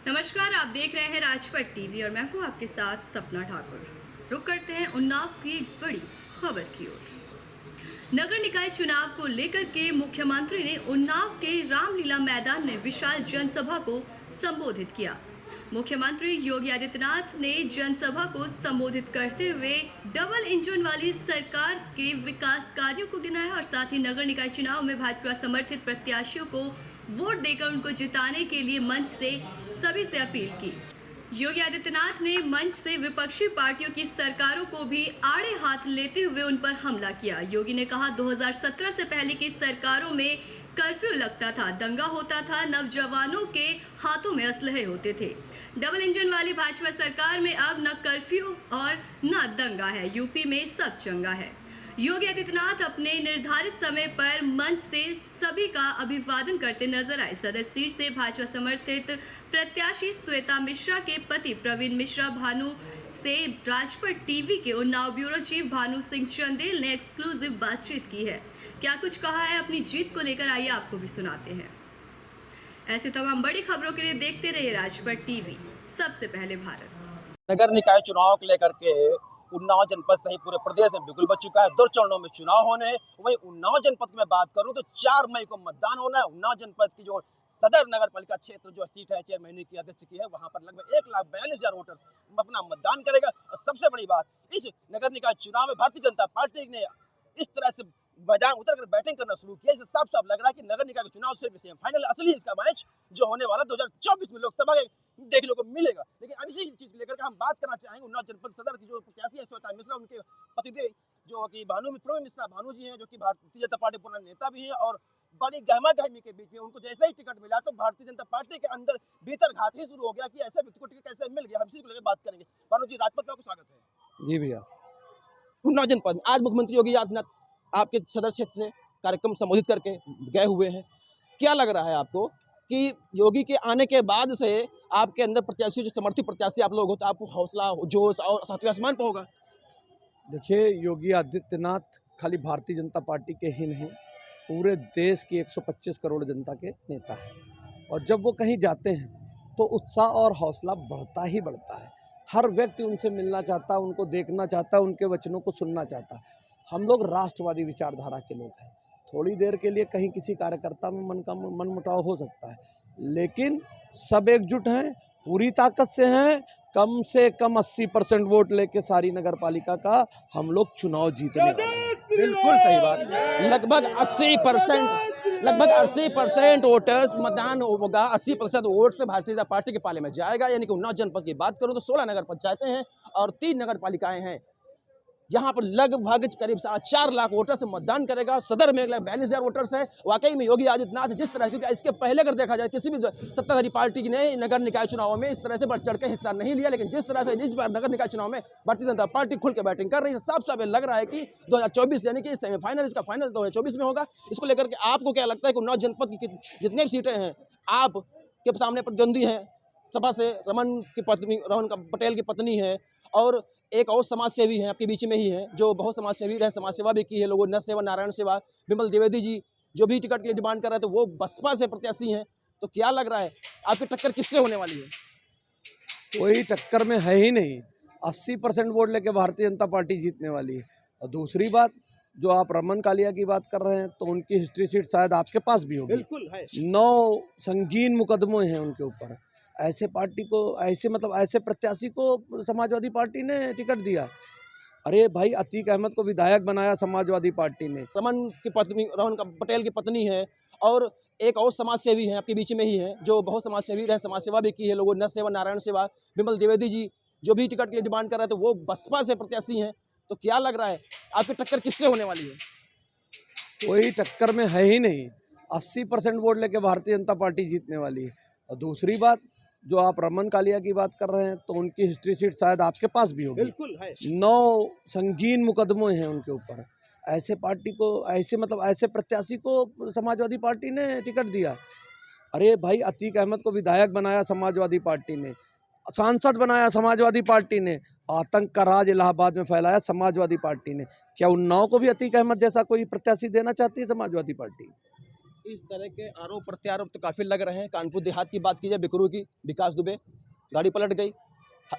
नमस्कार, आप देख रहे हैं राजपट टीवी और मैं हूं आपके साथ सपना ठाकुर। रुक करते हैं उन्नाव की एक बड़ी खबर की ओर। नगर निकाय चुनाव को लेकर के मुख्यमंत्री ने उन्नाव के रामलीला मैदान में विशाल जनसभा को संबोधित किया। मुख्यमंत्री योगी आदित्यनाथ ने जनसभा को संबोधित करते हुए डबल इंजन वाली सरकार के विकास कार्यों को गिनाया और साथ ही नगर निकाय चुनाव में भाजपा समर्थित प्रत्याशियों को वोट देकर उनको जिताने के लिए मंच से सभी से अपील की। योगी आदित्यनाथ ने मंच से विपक्षी पार्टियों की सरकारों को भी आड़े हाथ लेते हुए उन पर हमला किया। योगी ने कहा 2017 से पहले की सरकारों में कर्फ्यू लगता था, दंगा होता था, नौजवानों के हाथों में असलहे होते थे। डबल इंजन वाली भाजपा सरकार में अब न कर्फ्यू और न दंगा है, यूपी में सब चंगा है। योगी आदित्यनाथ अपने निर्धारित समय पर मंच से सभी का अभिवादन करते नजर आए। सदर सीट से भाजपा समर्थित प्रत्याशी श्वेता मिश्रा के पति प्रवीण मिश्रा भानु से राजपट टीवी के उन्नाव ब्यूरो चीफ भानु सिंह चंदेल ने एक्सक्लूसिव बातचीत की है। क्या कुछ कहा है अपनी जीत को लेकर, आइए आपको भी सुनाते हैं। ऐसे तमाम बड़ी खबरों के लिए देखते रहिए राजपट टीवी, सबसे पहले भारत। नगर निकाय चुनाव को लेकर के उन्नाव जनपद सहित पूरे प्रदेश में बिगुल बच चुका है। 2 चरणों में चुनाव होने हैं। वहीं उन्नाव जनपद की मैं बात करूं तो 4 मई को मतदान होना है। उन्नाव जनपद की जो सदर नगर पालिका क्षेत्र जो सीट है चेयरमैन की अध्यक्ष की है, वहां पर लगभग 1,42,000 वोटर अपना मतदान करेगा। और सबसे बड़ी बात, इस नगर निकाय चुनाव में भारतीय जनता पार्टी ने इस तरह से मैदान उतर कर बैटिंग करना शुरू किया, इससे साफ साफ लग रहा है कि नगर निकाय का चुनाव सिर्फ सेमीफाइनल असली इसका मैच जो होने वाला 2024 में लोकसभा के देखने को मिलेगा। लेकिन अब इसी चीज लेकर के हम बात करना चाहेंगे उन्नाव जनपद सदर की जो प्रत्याशी है श्वेता मिश्रा, उनके पतिदेव जो कि प्रवीण मिश्रा भानु जी हैं, जो कि भारतीय जनता पार्टी पुराने नेता भी हैं और बड़ी गहमा गहमी के बीच में उनको जैसे ही टिकट मिला तो भारतीय जनता पार्टी के अंदर भीतर घात ही शुरू हो गया कि ऐसे व्यक्ति को टिकट कैसे मिल गया। हम इसी को लेकर बात करेंगे। भानु जी, राजपथ में आपका स्वागत है। जी भैया। उन्नाव जनपद आज मुख्यमंत्री योगी आदित्यनाथ आपके सदर क्षेत्र से कार्यक्रम संबोधित करके गए हुए हैं। क्या लग रहा है आपको कि योगी के आने के बाद से आपके अंदर प्रत्याशी जो समर्थित प्रत्याशी आप लोग हो तो आपको हौसला, जोश और सातवें आसमान पर होगा? देखिए, योगी आदित्यनाथ खाली भारतीय जनता पार्टी के ही नहीं, पूरे देश की 125 करोड़ जनता के नेता हैं और जब वो कहीं जाते हैं तो उत्साह और हौसला बढ़ता ही बढ़ता है। हर व्यक्ति उनसे मिलना चाहता है, उनको देखना चाहता है, उनके वचनों को सुनना चाहता है। हम लोग राष्ट्रवादी विचारधारा के लोग हैं। थोड़ी देर के लिए कहीं किसी कार्यकर्ता में मनमुटाव हो सकता है, लेकिन सब एकजुट हैं, पूरी ताकत से हैं। कम से कम 80% वोट लेके सारी नगर पालिका का हम लोग चुनाव जीतने वाले हैं। बिल्कुल सही बात। लगभग 80% वोटर्स मतदान होगा। 80% वोट से भारतीय जनता पार्टी के पाले में जाएगा। यानी कि उन्नाव जनपद की बात करूं तो 16 नगर पंचायतें हैं और 3 नगर पालिकाएं हैं। यहाँ पर लगभग करीब 4 लाख वोटर से मतदान करेगा। सदर में 1,42,000 वोटर्स है। वाकई में योगी आदित्यनाथ जिस तरह, क्योंकि इसके पहले अगर देखा जाए किसी भी सत्ताधारी पार्टी ने नगर निकाय चुनाव में इस तरह से बढ़ चढ़ के हिस्सा नहीं लिया, लेकिन जिस तरह से इस बार नगर निकाय चुनाव में भारतीय जनता पार्टी खुल के बैटिंग कर रही है, साफ साफ लग रहा है कि 2024 यानी कि सेमीफाइनल इसका फाइनल 2024 में होगा। इसको लेकर के आपको क्या लगता है कि उन्नाव जनपद की जितने भी सीटें हैं आपके सामने प्रतिद्वंदी हैं? सभा से रमन पटेल की पत्नी है और एक और समाज सेवी हैं आपके बीच में ही हैं जो बहुत समाज सेवी रहे, समाज सेवा भी की है लोगों ने, सेवा नारायण सेवा विमल द्विवेदी जी जो भी टिकट के लिए डिमांड कर रहे हैं, तो वो बसपा से प्रत्याशी हैं। तो क्या लग रहा है आपकी टक्कर किससे होने वाली है? कोई टक्कर में है ही नहीं। 80% वोट लेके भारतीय जनता पार्टी जीतने वाली है। और दूसरी बात, जो आप रमन कालिया की बात कर रहे हैं तो उनकी हिस्ट्री शीट शायद आपके पास भी होगी। बिल्कुल है। 9 संगीन मुकदमे हैं उनके ऊपर। ऐसे पार्टी को ऐसे प्रत्याशी को समाजवादी पार्टी ने टिकट दिया। अरे भाई, अतीक अहमद को विधायक बनाया समाजवादी पार्टी ने। रमन पटेल की पत्नी है और एक और समाज सेवी हैं आपके बीच में ही हैं जो बहुत समाज सेवी रहे, समाज सेवा भी की है लोगों ने, सेवा नारायण सेवा विमल द्विवेदी जी जो भी टिकट के लिए डिमांड कर रहे हैं, तो वो बसपा से प्रत्याशी हैं। तो क्या लग रहा है आपकी टक्कर किससे होने वाली है? कोई टक्कर में है ही नहीं। 80% वोट लेके भारतीय जनता पार्टी जीतने वाली है। और दूसरी बात, जो आप रमन कालिया की बात कर रहे हैं तो उनकी हिस्ट्री शीट शायद आपके पास भी होगी। बिल्कुल है। 9 संगीन मुकदमे हैं उनके ऊपर। ऐसे प्रत्याशी को समाजवादी पार्टी ने टिकट दिया। अरे भाई, अतीक अहमद को विधायक बनाया समाजवादी पार्टी ने, सांसद बनाया समाजवादी पार्टी ने, आतंक का राज इलाहाबाद में फैलाया समाजवादी पार्टी ने। क्या उन्नाव को भी अतीक अहमद जैसा कोई प्रत्याशी देना चाहती है समाजवादी पार्टी? इस तरह के आरोप प्रत्यारोप तो काफ़ी लग रहे हैं। कानपुर देहात की बात कीजिए, बिकरू की, विकास दुबे गाड़ी पलट गई,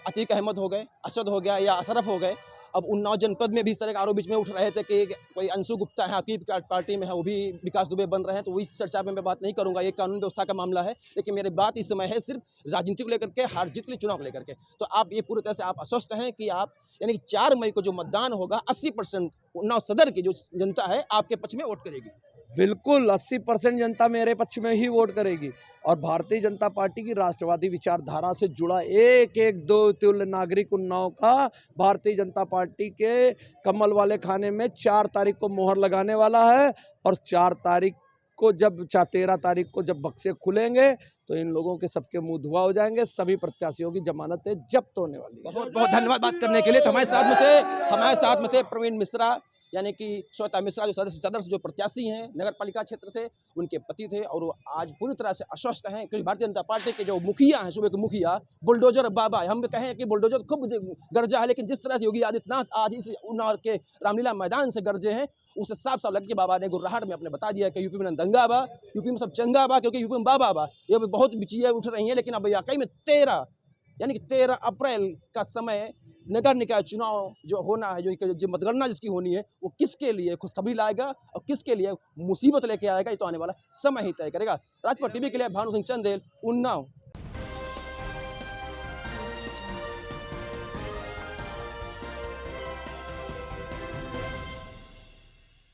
अतीक अहमद हो गए, असद हो गया या अशरफ हो गए। अब उन्नाव जनपद में भी इस तरह के आरोप बीच में उठ रहे थे कि कोई अंशु गुप्ता है आपकी पार्टी में है, वो भी विकास दुबे बन रहे हैं। तो इस चर्चा में मैं बात नहीं करूंगा, ये कानून व्यवस्था का मामला है। लेकिन मेरी बात इस समय है सिर्फ राजनीति को लेकर के, हार जीत के लिए, चुनाव को लेकर के। तो आप ये पूरी तरह से आप आश्वस्त हैं कि आप यानी कि 4 मई को जो मतदान होगा 80% उन्नाव सदर की जो जनता है आपके पक्ष में वोट करेगी। बिल्कुल 80% जनता मेरे पक्ष में ही वोट करेगी। और भारतीय जनता पार्टी की राष्ट्रवादी विचारधारा से जुड़ा एक एक दो तुल्य नागरिक उन्नाव का भारतीय जनता पार्टी के कमल वाले खाने में 4 तारीख को मोहर लगाने वाला है। और 4 तारीख को जब 13 तारीख को जब बक्से खुलेंगे तो इन लोगों के सबके मुंह धुआ हो जाएंगे। सभी प्रत्याशियों की जमानतें जब्त होने वाली है। बहुत बहुत धन्यवाद बात करने के लिए। तो हमारे साथ में थे प्रवीण मिश्रा, यानी कि श्वेता मिश्रा, जो सदस्य जो प्रत्याशी हैं नगर पालिका क्षेत्र से, उनके पति थे और वो आज पूरी तरह से आश्वस्त हैं क्योंकि भारतीय जनता पार्टी के जो मुखिया हैं, सूबे के मुखिया बुलडोजर बाबा, हम कहें कि बुलडोजर खूब गरजा है, लेकिन जिस तरह से योगी आदित्यनाथ आज इस उन्नाव के रामलीला मैदान से गरजे हैं, उससे साफ साफ लग के बाबा ने गुर्राहट में अपने बता दिया कि यूपी में दंगा बा, यूपी में सब चंगा बा, क्योंकि यूपी में बाबा बा। ये बहुत चीजें उठ रही हैं, लेकिन अब वाकई में 13 अप्रैल का समय नगर निकाय चुनाव जो होना है, जो मतगणना जिसकी होनी है, वो किसके लिए खुशखबरी लाएगा और किसके लिए मुसीबत लेके आएगा, ये तो आने वाला समय ही तय करेगा। राजपथ टीवी के लिए भानु सिंह चंदेल, उन्नाव।